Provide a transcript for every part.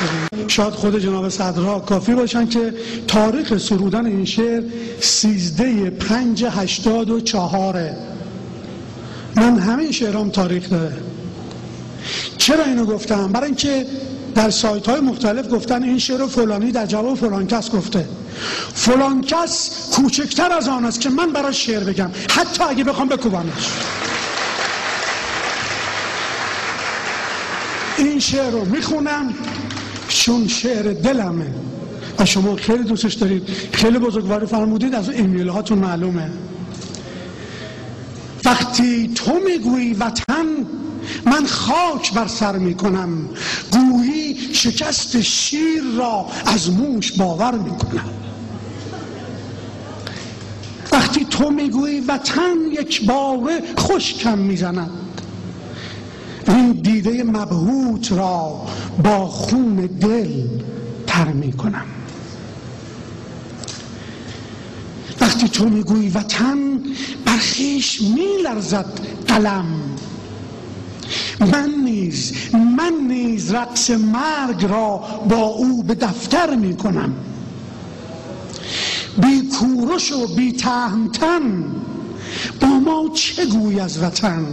کنیم. شاید خود جناب صدرها کافی باشن که تاریخ سرودن این شعر 13/5/84. من همه شعرام تاریخ داره. چرا اینو گفتم؟ برای اینکه در سایت های مختلف گفتن این شعر رو فلانی در جواب فلان کس گفته. فلان کس کوچکتر از آن است که من براش شعر بگم، حتی اگه بخوام بکوبمش. این شعر رو میخونم چون شعر دلمه و شما خیلی دوستش دارید، خیلی بزرگواری فرمودید، از ایمیل هاتون معلومه. وقتی تو میگویی وطن، من خاک بر سر میکنم، گویی شکست شیر را از موش باور میکنم. وقتی تو میگویی وطن، یک باره خشکم میزند، این دیده مبهوت را با خون دل تر میکنم. وقتی تو میگویی وطن، بر خویش میلرزد قلم، من نیز رقص مرگ را با او به دفتر میکنم. بی کوروش و بی تهمتن، با ما چه گوی از وطن؟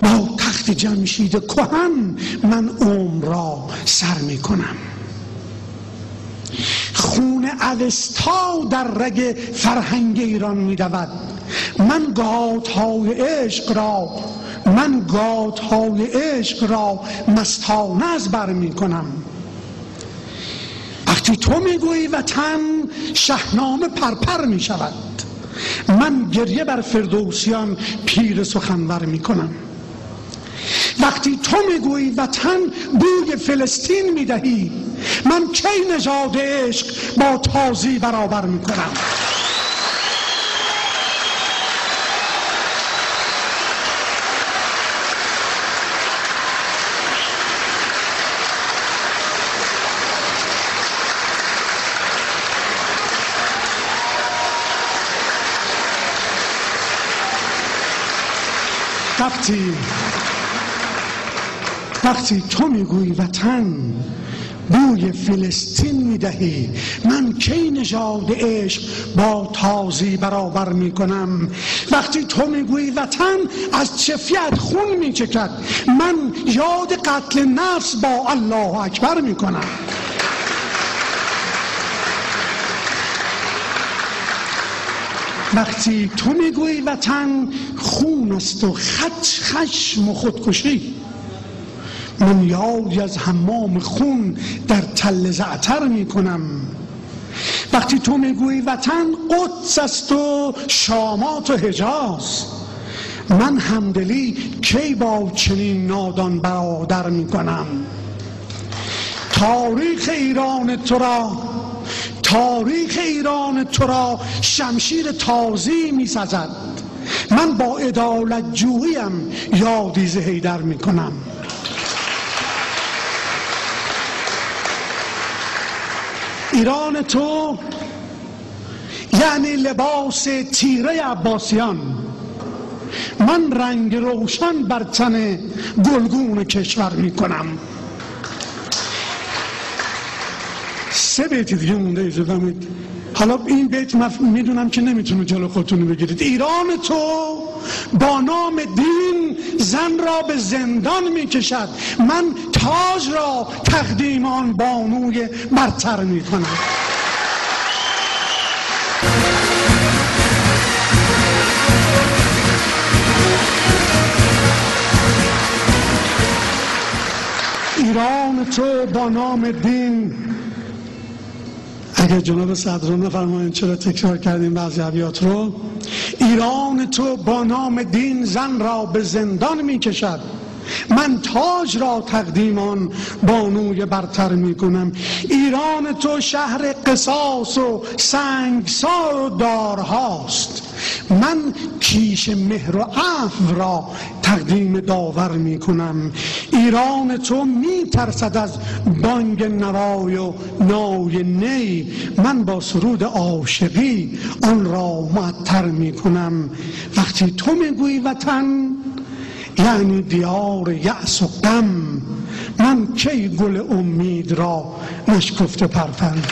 با تخت جمشید کهن من عمر را سر میکنم. خون اوستا در رگ فرهنگ ایران میدود، من گاتهای عشق را مستانه از بر میکنم. وقتی تو میگویی وطن، شاهنامه پرپر میشود، من گریه بر فردوسیان پیر سخنور میکنم. وقتی تو میگویی وطن، بوی فلسطین میدهی، من کی نژاد عشق با تازی برابر میکنم. وقتی تو میگویی وطن، بوی فلسطین میدهی، من کی نژاد عشق با تازی برابر میکنم. وقتی تو میگویی وطن، از چفیت خون میچکد، من یاد قتل نفس با الله اکبر میکنم. وقتی تو میگویی وطن، خون است و خشم و خودکشی، من یادی از حمام خون در تل زعتر میکنم. وقتی تو میگویی وطن، قدس است و شامات و حجاز، من همدلی کی با چنین نادان برادر میکنم. تاریخ ایران تو را شمشیر تازی میسزد، من با عدالت جوییم یادی ز حیدر میکنم. ایران تو یعنی لباس تیره عباسیان، من رنگ روشن بر تن گلگون کشور میکنم. 3 بیت دیگه مونده، اجازه بدید. حالا این بیت میدونم که نمیتونه جلو خودتون بگیرید. ایران تو با نام دین زن را به زندان میکشد، من تاج را تقدیم آن بانوی برتر میکنم. ایران تو با نام دین، اگر جناب صدر نفرمایند چرا تکرار کردیم بعضی ابیات رو. ایران تو با نام دین زن را به زندان می کشد، من تاج را تقدیم آن بانوی برتر می کنم. ایران تو شهر قصاص و سنگسار و دارهاست، من کیش مهر و عفو را تقدیم داور می کنم. ایران تو می ترسد از بانگ نوای و نای نی، من با سرود عاشقی آن را معطر می کنم. وقتی تو می گویی وطن، یعنی دیار یأس و غم، من کی گل امید را نشکفته پرفند.